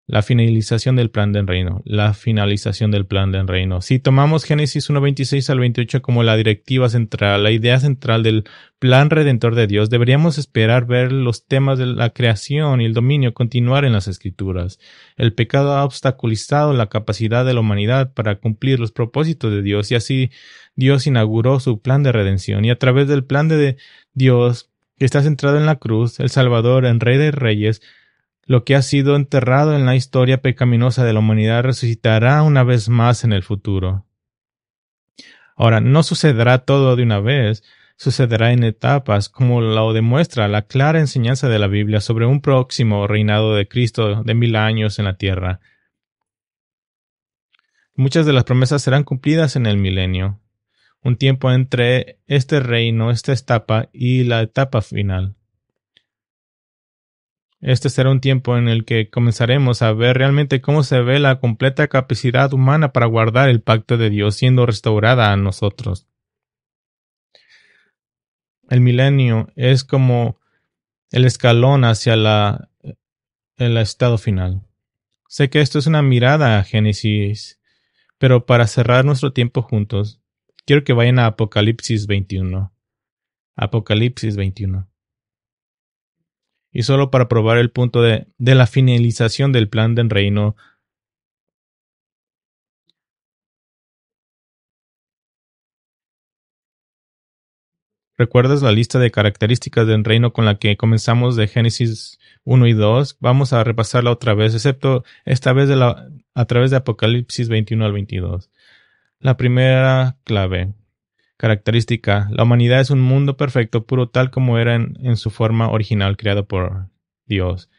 La finalización del plan del reino. La finalización del plan del reino. Si tomamos Génesis 1:26 al 28 como la directiva central, la idea central del plan redentor de Dios, deberíamos esperar ver los temas de la creación y el dominio continuar en las Escrituras. El pecado ha obstaculizado la capacidad de la humanidad para cumplir los propósitos de Dios y así Dios inauguró su plan de redención y a través del plan de Dios que está centrado en la cruz, el Salvador, el Rey de Reyes, lo que ha sido enterrado en la historia pecaminosa de la humanidad resucitará una vez más en el futuro. Ahora, no sucederá todo de una vez, sucederá en etapas, como lo demuestra la clara enseñanza de la Biblia sobre un próximo reinado de Cristo de 1000 años en la tierra. Muchas de las promesas serán cumplidas en el milenio, un tiempo entre este reino, esta etapa y la etapa final. Este será un tiempo en el que comenzaremos a ver realmente cómo se ve la completa capacidad humana para guardar el pacto de Dios siendo restaurada a nosotros. El milenio es como el escalón hacia el estado final. Sé que esto es una mirada a Génesis, pero para cerrar nuestro tiempo juntos, quiero que vayan a Apocalipsis 21. Apocalipsis 21. Y solo para probar el punto de la finalización del plan del reino, ¿recuerdas la lista de características del reino con la que comenzamos de Génesis 1 y 2? Vamos a repasarla otra vez, excepto esta vez a través de Apocalipsis 21 al 22. La primera clave, característica, la humanidad es un mundo perfecto, puro tal como era en su forma original, creado por Dios.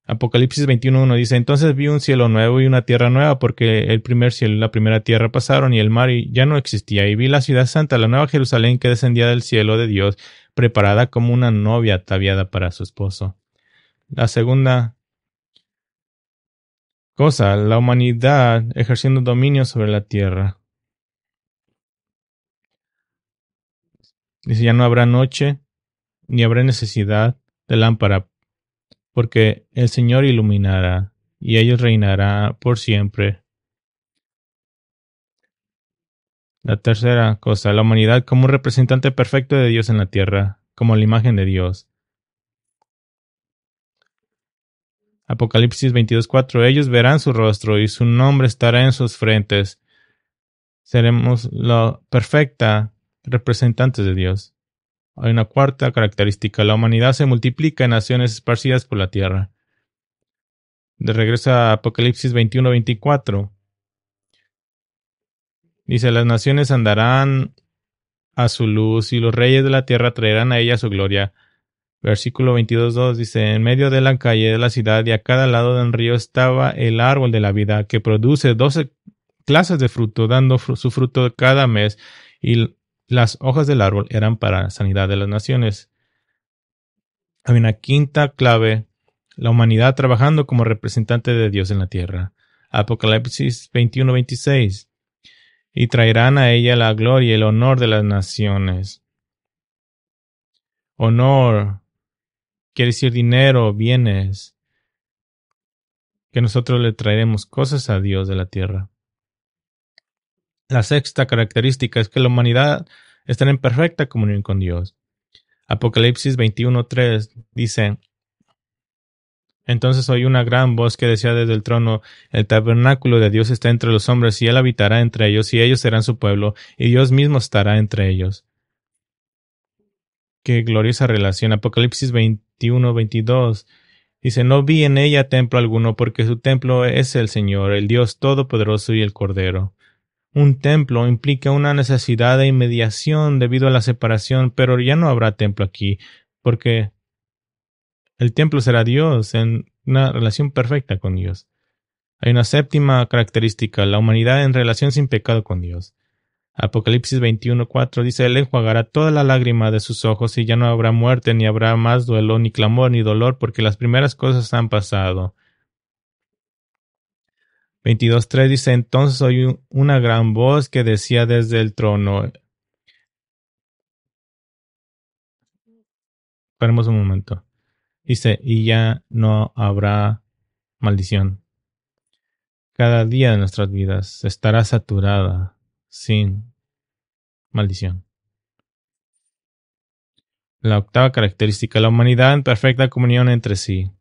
Apocalipsis 21:1 dice, entonces vi un cielo nuevo y una tierra nueva, porque el primer cielo y la primera tierra pasaron y el mar ya no existía, y vi la ciudad santa, la nueva Jerusalén, que descendía del cielo de Dios, preparada como una novia ataviada para su esposo. La segunda cosa, la humanidad ejerciendo dominio sobre la tierra. Dice, ya no habrá noche, ni habrá necesidad de lámpara, porque el Señor iluminará, y ellos reinará por siempre. La tercera cosa, la humanidad como un representante perfecto de Dios en la tierra, como la imagen de Dios. Apocalipsis 22:4, ellos verán su rostro y su nombre estará en sus frentes. Seremos la perfecta representantes de Dios. Hay una cuarta característica, la humanidad se multiplica en naciones esparcidas por la tierra. De regreso a Apocalipsis 21:24, dice, las naciones andarán a su luz y los reyes de la tierra traerán a ella su gloria. Versículo 22:2 dice, en medio de la calle de la ciudad y a cada lado del río estaba el árbol de la vida, que produce 12 clases de fruto, dando su fruto cada mes, y las hojas del árbol eran para la sanidad de las naciones. Hay una quinta clave, la humanidad trabajando como representante de Dios en la tierra. Apocalipsis 21:26. y traerán a ella la gloria y el honor de las naciones. Honor quiere decir dinero, bienes, que nosotros le traeremos cosas a Dios de la tierra. La sexta característica es que la humanidad estará en perfecta comunión con Dios. Apocalipsis 21:3 dice: Entonces oí una gran voz que decía desde el trono: El tabernáculo de Dios está entre los hombres, y Él habitará entre ellos, y ellos serán su pueblo, y Dios mismo estará entre ellos. Qué gloriosa relación. Apocalipsis 21:22 dice: No vi en ella templo alguno, porque su templo es el Señor, el Dios Todopoderoso y el Cordero. Un templo implica una necesidad de inmediación debido a la separación, pero ya no habrá templo aquí, porque el templo será Dios en una relación perfecta con Dios. Hay una séptima característica: la humanidad en relación sin pecado con Dios. Apocalipsis 21:4 dice: Él enjuagará toda la lágrima de sus ojos, y ya no habrá muerte, ni habrá más duelo, ni clamor, ni dolor, porque las primeras cosas han pasado. 22:3 dice: Entonces oí una gran voz que decía desde el trono. Esperemos un momento. Dice: Y ya no habrá maldición. Cada día de nuestras vidas estará saturada sin maldición. La octava característica: la humanidad en perfecta comunión entre sí.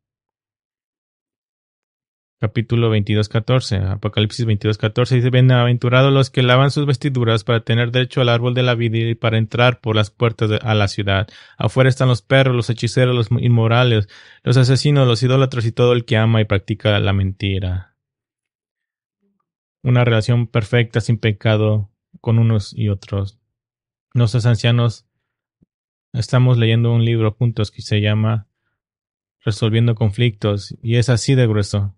Capítulo 22:14, Apocalipsis 22:14 dice: Bienaventurados los que lavan sus vestiduras para tener derecho al árbol de la vida y para entrar por las puertas a la ciudad. Afuera están los perros, los hechiceros, los inmorales, los asesinos, los idólatras y todo el que ama y practica la mentira. Una relación perfecta sin pecado con unos y otros. Nuestros ancianos estamos leyendo un libro juntos que se llama Resolviendo conflictos, y es así de grueso,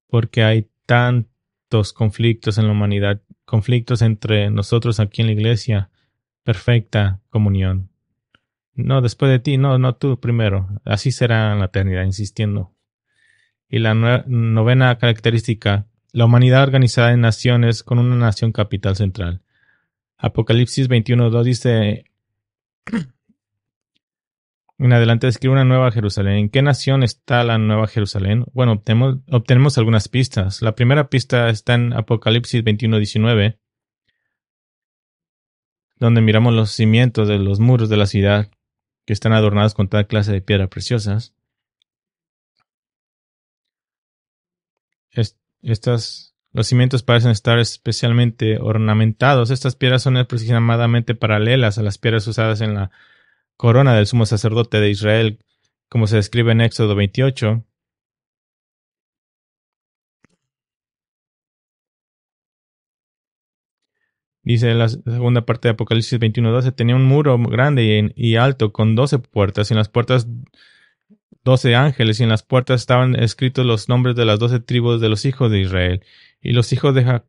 porque hay tantos conflictos en la humanidad, conflictos entre nosotros aquí en la iglesia. Perfecta comunión. No después de ti, no tú primero. Así será en la eternidad, insistiendo. Y la novena característica: la humanidad organizada en naciones con una nación capital central. Apocalipsis 21:2 dice: En adelante describe una nueva Jerusalén. ¿En qué nación está la nueva Jerusalén? Bueno, obtenemos algunas pistas. La primera pista está en Apocalipsis 21:19, donde miramos los cimientos de los muros de la ciudad, que están adornados con toda clase de piedras preciosas. Los cimientos parecen estar especialmente ornamentados. Estas piedras son aproximadamente paralelas a las piedras usadas en la corona del sumo sacerdote de Israel, como se describe en Éxodo 28. Dice la segunda parte de Apocalipsis 21:12: tenía un muro grande y alto con 12 puertas, y en las puertas 12 ángeles, y en las puertas estaban escritos los nombres de las 12 tribus de los hijos de Israel. Y los hijos de Jacob.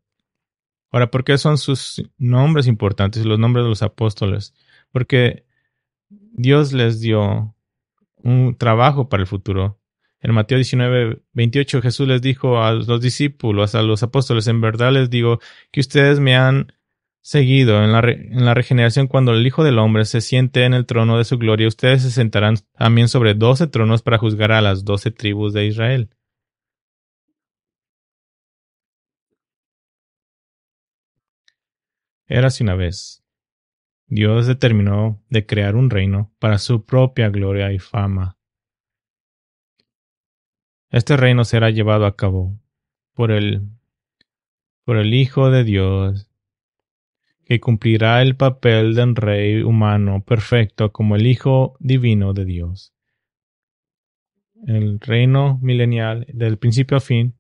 Ahora, ¿por qué son sus nombres importantes y los nombres de los apóstoles? Porque Dios les dio un trabajo para el futuro. En Mateo 19:28 Jesús les dijo a los discípulos, a los apóstoles: en verdad les digo que ustedes me han seguido en la regeneración. Cuando el Hijo del Hombre se siente en el trono de su gloria, ustedes se sentarán también sobre 12 tronos para juzgar a las 12 tribus de Israel. Érase una vez. Dios determinó de crear un reino para su propia gloria y fama. Este reino será llevado a cabo por por el Hijo de Dios, que cumplirá el papel de un rey humano perfecto como el Hijo divino de Dios. El reino milenial, del principio a fin,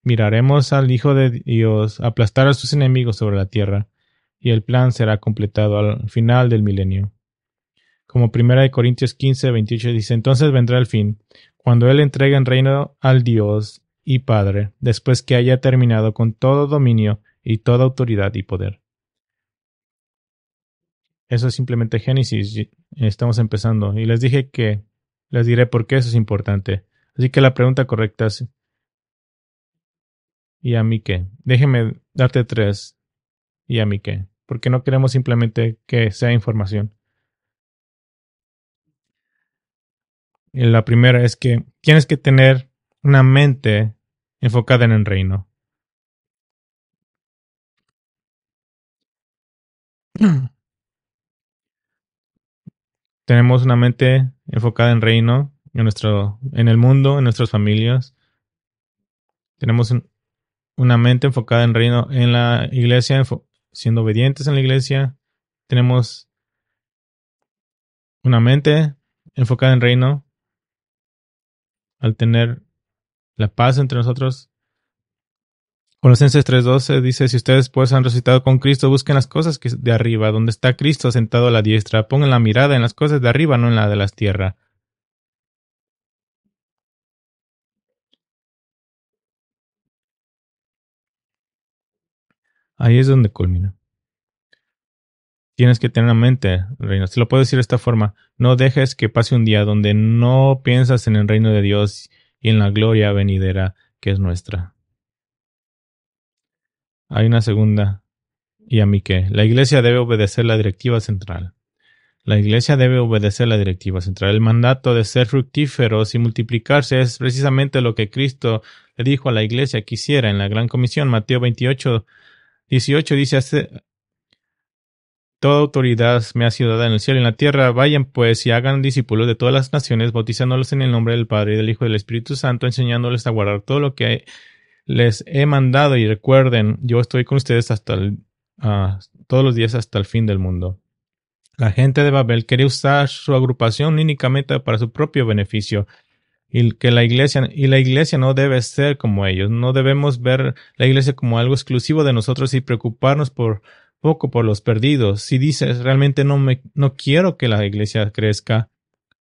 miraremos al Hijo de Dios aplastar a sus enemigos sobre la tierra, y el plan será completado al final del milenio. Como 1 Corintios 15:28 dice: entonces vendrá el fin, cuando Él entregue el reino al Dios y Padre, después que haya terminado con todo dominio y toda autoridad y poder. Eso es simplemente Génesis. Estamos empezando. Y les dije que les diré por qué eso es importante. Así que la pregunta correcta es: ¿Y a mí qué? Déjeme darte tres. ¿Y a mí qué? Porque no queremos simplemente que sea información. Y la primera es que tienes que tener una mente enfocada en el reino. Tenemos una mente enfocada en el reino, en el mundo, en nuestras familias. Tenemos una mente enfocada en el reino, en la iglesia, siendo obedientes en la iglesia. Tenemos una mente enfocada en el reino al tener la paz entre nosotros. Colosenses 3:12 dice, si ustedes pues han resucitado con Cristo, busquen las cosas que de arriba, donde está Cristo sentado a la diestra. Pongan la mirada en las cosas de arriba, no en la de las tierras. Ahí es donde culmina. Tienes que tener en mente, reino. Te lo puedo decir de esta forma. No dejes que pase un día donde no piensas en el reino de Dios y en la gloria venidera que es nuestra. Hay una segunda. ¿Y a mí qué? La iglesia debe obedecer la directiva central. La iglesia debe obedecer la directiva central. El mandato de ser fructíferos y multiplicarse es precisamente lo que Cristo le dijo a la iglesia que hiciera en la Gran Comisión. Mateo 28:18 dice, toda autoridad me ha sido dada en el cielo y en la tierra. Vayan pues y hagan discípulos de todas las naciones, bautizándolos en el nombre del Padre y del Hijo y del Espíritu Santo, enseñándoles a guardar todo lo que les he mandado. Y recuerden, yo estoy con ustedes todos los días hasta el fin del mundo. La gente de Babel quería usar su agrupación únicamente para su propio beneficio. Y la iglesia no debe ser como ellos. No debemos ver la iglesia como algo exclusivo de nosotros y preocuparnos poco por los perdidos. Si dices realmente no quiero que la iglesia crezca,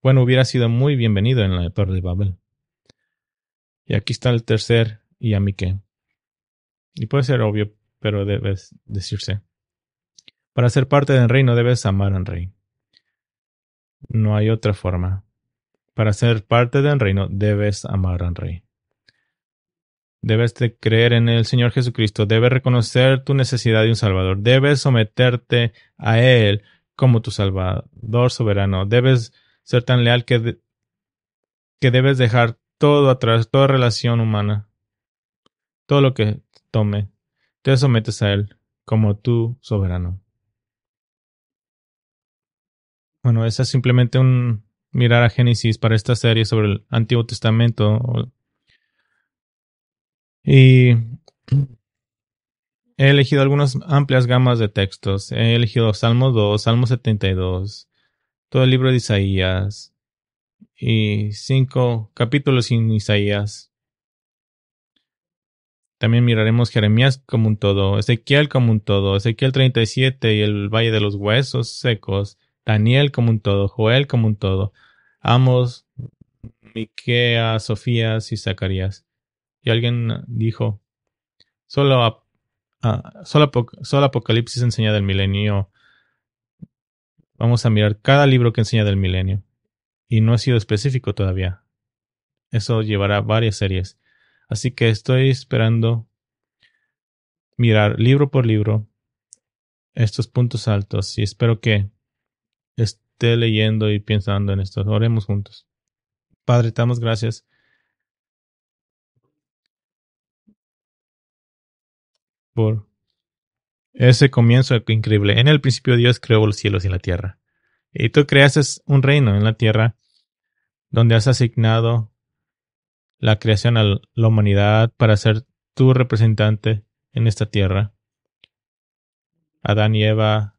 bueno, hubiera sido muy bienvenido en la Torre de Babel. Y aquí está el tercer y a mí qué. Y puede ser obvio, pero debes decirse. Para ser parte del reino debes amar al rey. No hay otra forma. Para ser parte del reino debes amar al rey. Debes de creer en el Señor Jesucristo, debes reconocer tu necesidad de un Salvador, debes someterte a Él como tu Salvador soberano, debes ser tan leal que debes dejar todo atrás, toda relación humana, todo lo que tome, te sometes a Él como tu soberano. Bueno, ese es simplemente un mirar a Génesis para esta serie sobre el Antiguo Testamento. Y he elegido algunas amplias gamas de textos. He elegido Salmo 2, Salmo 72, todo el libro de Isaías y 5 capítulos en Isaías. También miraremos Jeremías como un todo, Ezequiel como un todo, Ezequiel 37 y el Valle de los Huesos Secos, Daniel como un todo, Joel como un todo, Amos, Miqueas, Sofías y Zacarías. Y alguien dijo, solo Apocalipsis enseña del milenio. Vamos a mirar cada libro que enseña del milenio. Y no ha sido específico todavía. Eso llevará varias series. Así que estoy esperando mirar libro por libro estos puntos altos y espero que esté leyendo y pensando en esto. Oremos juntos. Padre, te damos gracias por ese comienzo increíble. En el principio Dios creó los cielos y la tierra. Y tú creaste un reino en la tierra donde has asignado la creación a la humanidad para ser tu representante en esta tierra. Adán y Eva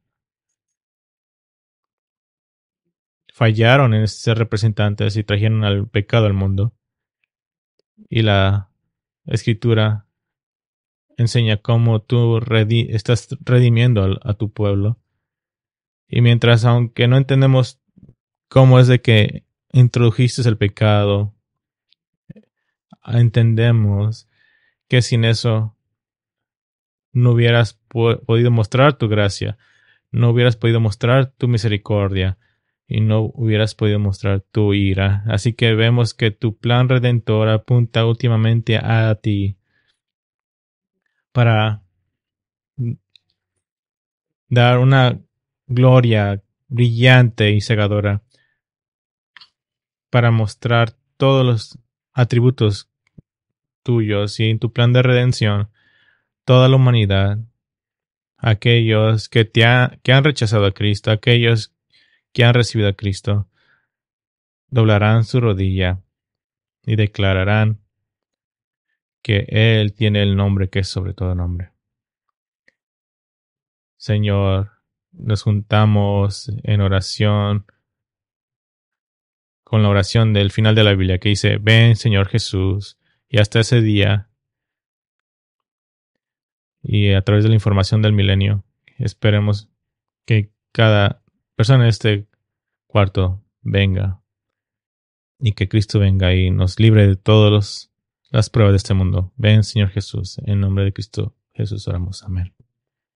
fallaron en ser representantes y trajeron al pecado al mundo. Y la escritura enseña cómo tú estás redimiendo a tu pueblo. Y mientras, aunque no entendemos cómo es de que introdujiste el pecado, entendemos que sin eso no hubieras podido mostrar tu gracia, no hubieras podido mostrar tu misericordia y no hubieras podido mostrar tu ira. Así que vemos que tu plan redentor apunta últimamente a ti. para dar una gloria brillante y cegadora, para mostrar todos los atributos tuyos y en tu plan de redención, toda la humanidad, aquellos que han rechazado a Cristo, aquellos que han recibido a Cristo, doblarán su rodilla y declararán que Él tiene el nombre que es sobre todo nombre. Señor, nos juntamos en oración con la oración del final de la Biblia que dice, ven Señor Jesús, y hasta ese día, y a través de la información del milenio, esperemos que cada persona en este cuarto venga y que Cristo venga y nos libre de todas las pruebas de este mundo. Ven Señor Jesús, en nombre de Cristo Jesús oramos. Amén.